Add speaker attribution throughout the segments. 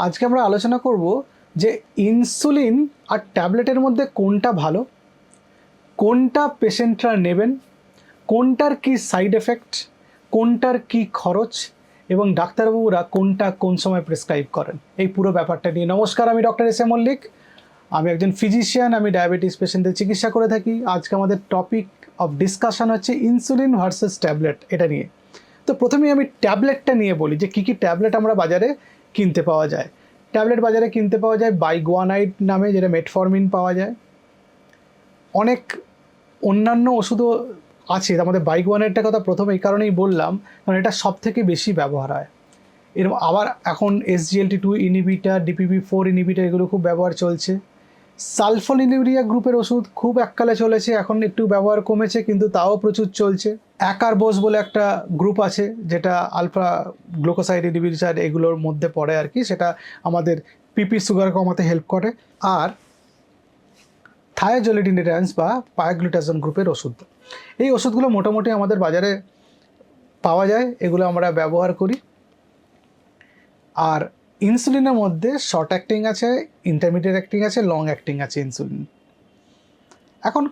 Speaker 1: আজকে আমরা আলোচনা করব যে ইনসুলিন আর ট্যাবলেটের মধ্যে কোনটা ভালো, কোনটা পেশেন্টরা নেবেন, কোনটার কি সাইড এফেক্ট, কোনটার কি খরচ এবং ডাক্তারবাবুরা কোনটা কোন সময় প্রেসক্রাইব করেন, এই পুরো ব্যাপারটা নিয়ে। নমস্কার, আমি ডক্টর এস এ মল্লিক। আমি একজন ফিজিশিয়ান, আমি ডায়াবেটিস পেশেন্টদের চিকিৎসা করে থাকি। আজকে আমাদের টপিক অফ ডিসকাশন হচ্ছে ইনসুলিন ভার্সেস ট্যাবলেট, এটা নিয়ে। তো প্রথমেই আমি ট্যাবলেটটা নিয়ে বলি যে কী কী ট্যাবলেট আমরা বাজারে কিনতে পাওয়া যায়। ট্যাবলেট বাজারে কিনতে পাওয়া যায় বাইগুয়ানাইড নামে, যেটা মেটফরমিন পাওয়া যায়। অনেক অন্যান্য ওষুধও আছে। আমাদের বাইগুয়ানাইডটার কথা প্রথমে এই কারণেই বললাম কারণ এটা সব থেকে বেশি ব্যবহার হয়। এর আবার এখন SGLT2 ইনহিবিটার, DPP4 ইনহিবিটার এগুলো খুব ব্যবহার চলছে। সালফোনিলুরিয়া গ্রুপের ওষুধ খুব এককালে চলেছে, এখন একটু ব্যবহার কমেছে, কিন্তু তাও প্রচুর চলছে। অ্যাকারবোস বলে একটা গ্রুপ আছে যেটা আলফা গ্লুকোসাইড ইনহিবিটার এগুলোর মধ্যে পড়ে আর কি, সেটা আমাদের পিপি সুগার কমাতে হেল্প করে। আর থায়াজোলিডিনেরান্স বা পায়াগ্লুটাজন গ্রুপের ওষুধ, এই ওষুধগুলো মোটামুটি আমাদের বাজারে পাওয়া যায়, এগুলো আমরা ব্যবহার করি। আর ইনসুলিনের মধ্যে শর্ট অ্যাক্টিং আছে, ইন্টারমিডিয়েট অ্যাক্টিং আছে, লং অ্যাক্টিং আছে ইনসুলিন। এখন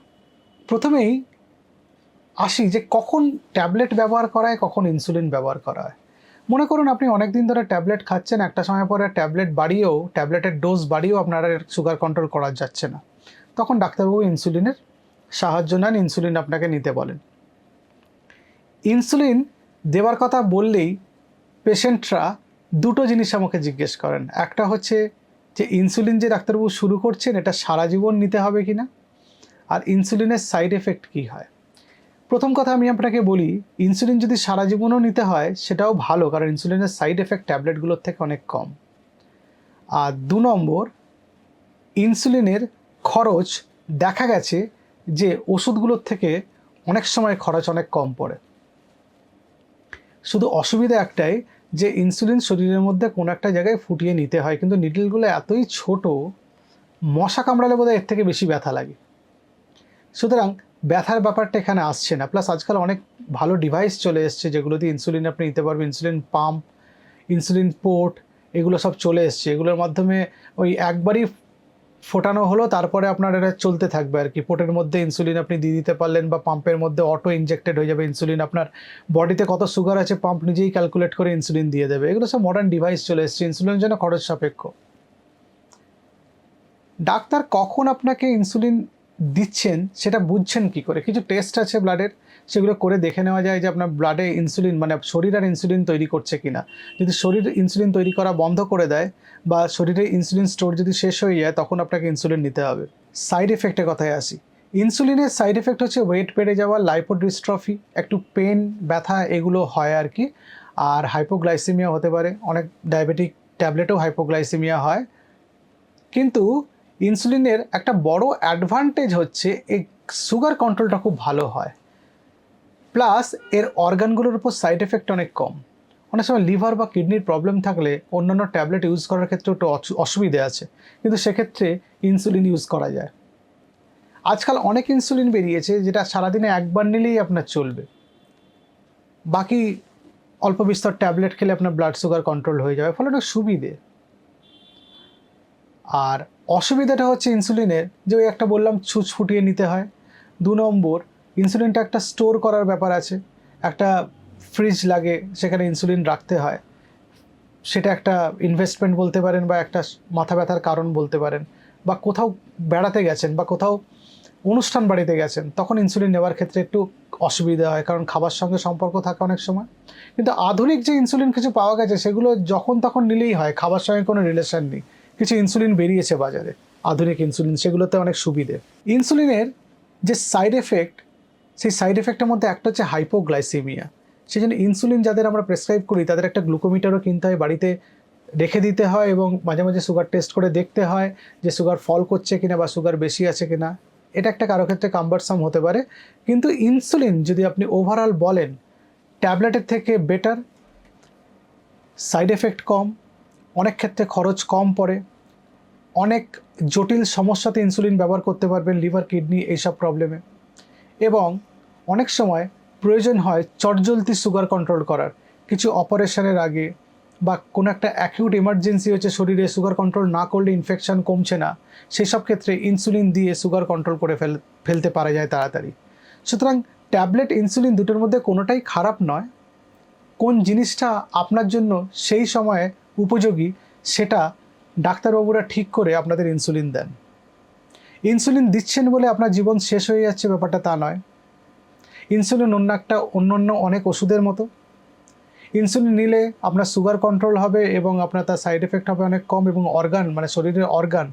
Speaker 1: প্রথমেই আসি যে কখন ট্যাবলেট ব্যবহার করা হয়, কখন ইনসুলিন ব্যবহার করা হয়। মনে করুন আপনি অনেক দিন ধরে ট্যাবলেট খাচ্ছেন, একটা সময় পরে ট্যাবলেটের ডোজ বাড়িয়েও আপনার সুগার কন্ট্রোল করা যাচ্ছে না, তখন ডাক্তারবাবু ইনসুলিনের সাহায্য নেন, ইনসুলিন আপনাকে নিতে বলেন। ইনসুলিন দেওয়ার কথা বললেই পেশেন্টরা দুটো জিনিস আমাকে জিজ্ঞেস করেন। একটা হচ্ছে যে ইনসুলিন যে ডাক্তারবাবু শুরু করছেন এটা সারা জীবন নিতে হবে কি না, আর ইনসুলিনের সাইড এফেক্ট কী হয়। প্রথম কথা আমি আপনাকে বলি, ইনসুলিন যদি সারা জীবনও নিতে হয় সেটাও ভালো, কারণ ইনসুলিনের সাইড এফেক্ট ট্যাবলেটগুলোর থেকে অনেক কম। আর 2 নম্বর, ইনসুলিনের খরচ দেখা গেছে যে ওষুধগুলোর থেকে অনেক সময় খরচ অনেক কম পড়ে। শুধু অসুবিধা একটাই যে ইনসুলিন শরীরের মধ্যে কোনো একটা জায়গায় ফুটিয়ে নিতে হয়, কিন্তু নিডলগুলো এতই ছোট, মশা কামড়ালে বোধহয় এর থেকে বেশি ব্যথা লাগে। সুতরাং ব্যথার ব্যাপারটা এখানে আসছে না। প্লাস আজকাল অনেক ভালো ডিভাইস চলে এসছে যেগুলো দিয়ে ইনসুলিন আপনি নিতে পারবেন, ইনসুলিন পাম্প, ইনসুলিন পোর্ট, এগুলো সব চলে এসছে। এগুলোর মাধ্যমে ওই একবারই ফোটানো হলো, তারপরে আপনার এটা চলতে থাকবে আর কি। পোর্টের মধ্যে ইনসুলিন আপনি দিয়ে দিতে পারলেন, বা পাম্পের মধ্যে অটো ইনজেক্টেড হয়ে যাবে ইনসুলিন। আপনার বডিতে কত সুগার আছে পাম্প নিজেই ক্যালকুলেট করে ইনসুলিন দিয়ে দেবে। এগুলো সব মডার্ন ডিভাইস চলে এসছে। ইনসুলিনের জন্য খরচ সাপেক্ষ। ডাক্তার কখন আপনাকে ইনসুলিন দিচ্ছেন সেটা বুঝছেন কি করে? কিছু টেস্ট আছে ব্লাডের, সেগুলো করে দেখে নেওয়া যায় যে আপনার ব্লাডে ইনসুলিন, মানে শরীর আর ইনসুলিন তৈরি করছে কিনা। যদি শরীর ইনসুলিন তৈরি করা বন্ধ করে দেয় বা শরীরে ইনসুলিন স্টোর যদি শেষ হয়ে যায়, তখন আপনাকে ইনসুলিন নিতে হবে। সাইড এফেক্টের কথায় আসি। ইনসুলিনের সাইড এফেক্ট হচ্ছে ওয়েট বেড়ে যাওয়া, লাইপোডিস্ট্রফি, একটু পেন, ব্যথা, এগুলো হয় আর কি। আর হাইপোগ্লাইসেমিয়া হতে পারে, অনেক ডায়াবেটিক ট্যাবলেটেও হাইপোগ্লাইসেমিয়া হয়। কিন্তু ইনসুলিনের একটা বড় অ্যাডভান্টেজ হচ্ছে এই সুগার কন্ট্রোলটা খুব ভালো হয়, প্লাস এর অর্গানগুলোর উপর সাইড এফেক্ট অনেক কম। অনেক সময় লিভার বা কিডনির প্রবলেম থাকলে অন্যান্য ট্যাবলেট ইউজ করার ক্ষেত্রে একটু অসুবিধে আছে, কিন্তু সেক্ষেত্রে ইনসুলিন ইউজ করা যায়। আজকাল অনেক ইনসুলিন বেরিয়েছে যেটা সারাদিনে একবার নিলেই আপনার চলবে, বাকি অল্প বিস্তর ট্যাবলেট খেলে আপনার ব্লাড সুগার কন্ট্রোল হয়ে যাবে, ফলে অনেক সুবিধে। আর অসুবিধাটা হচ্ছে ইনসুলিনের যে ওই একটা বললাম ছুঁচ ফুটিয়ে নিতে হয়। 2 নম্বর, ইনসুলিনটা একটা স্টোর করার ব্যাপার আছে, একটা ফ্রিজ লাগে, সেখানে ইনসুলিন রাখতে হয়। সেটা একটা ইনভেস্টমেন্ট বলতে পারেন, বা একটা মাথা ব্যথার কারণ বলতে পারেন। বা কোথাও বেড়াতে গেছেন বা কোথাও অনুষ্ঠান বাড়িতে গেছেন, তখন ইনসুলিন নেওয়ার ক্ষেত্রে একটু অসুবিধা হয়, কারণ খাবার সঙ্গে সম্পর্ক থাকে অনেক সময়। কিন্তু আধুনিক যে ইনসুলিন কিছু পাওয়া গেছে সেগুলো যখন তখন নিলেই হয়, খাবার সঙ্গে কোনো রিলেশন নেই। কিছু ইনসুলিন বেরিয়েছে বাজারে, আধুনিক ইনসুলিন, সেগুলোতে অনেক সুবিধে। ইনসুলিনের যে সাইড এফেক্ট, সেই সাইড এফেক্টের মধ্যে একটা হচ্ছে হাইপোগ্লাইসেমিয়া। সেই জন্য ইনসুলিন যাদের আমরা প্রেসক্রাইব করি তাদের একটা গ্লুকোমিটারও কিনতে হয়, বাড়িতে রেখে দিতে হয়, এবং মাঝে মাঝে সুগার টেস্ট করে দেখতে হয় যে সুগার ফল করছে কিনা বা সুগার বেশি আছে কিনা। এটা একটা কারো ক্ষেত্রে কাম্বারসাম হতে পারে, কিন্তু ইনসুলিন যদি আপনি ওভারঅল বলেন ট্যাবলেটের থেকে বেটার, সাইড এফেক্ট কম, অনেক ক্ষেত্রে খরচ কম পড়ে, অনেক জটিল সমস্যাতে ইনসুলিন ব্যবহার করতে পারবেন, লিভার, কিডনি, এইসব প্রবলেমে। এবং অনেক সময় প্রয়োজন হয় চটজলদি সুগার কন্ট্রোল করার, কিছু অপারেশনের আগে বা কোনো একটা অ্যাকিউট এমার্জেন্সি হচ্ছে, শরীরে সুগার কন্ট্রোল না করলে ইনফেকশন কমছে না, সেই সব ক্ষেত্রে ইনসুলিন দিয়ে সুগার কন্ট্রোল করে ফেলতে পারা যায় তাড়াতাড়ি। সুতরাং ট্যাবলেট, ইনসুলিন দুটোর মধ্যে কোনোটাই খারাপ নয়। কোন জিনিসটা আপনার জন্য সেই সময়ে উপযোগী সেটা ডাক্তারবাবুরা ঠিক করে আপনাদের ইনসুলিন দেন। ইনসুলিন দিচ্ছেন বলে আপনার জীবন শেষ হয়ে যাচ্ছে ব্যাপারটা তা নয়। ইনসুলিন অন্যান্য অনেক ওষুধের মতো। ইনসুলিন নিলে আপনার সুগার কন্ট্রোল হবে এবং আপনার তার সাইড এফেক্ট হবে অনেক কম, এবং অর্গান মানে শরীরের অর্গান,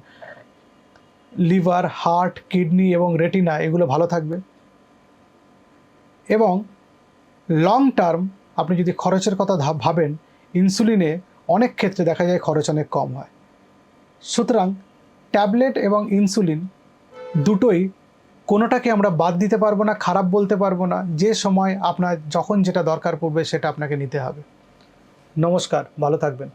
Speaker 1: লিভার, হার্ট, কিডনি এবং রেটিনা এগুলো ভালো থাকবে। এবং লং টার্ম আপনি যদি খরচের কথা ভাবেন, ইনসুলিনে অনেক ক্ষেত্রে দেখা যায় খরচ অনেক কম হয়। সুতরাং ট্যাবলেট এবং ইনসুলিন দুটোই, কোনোটাকে আমরা বাদ দিতে পারবো না, খারাপ বলতে পারবো না। যে সময় আপনার যখন যেটা দরকার পড়বে সেটা আপনাকে নিতে হবে। নমস্কার, ভালো থাকবেন।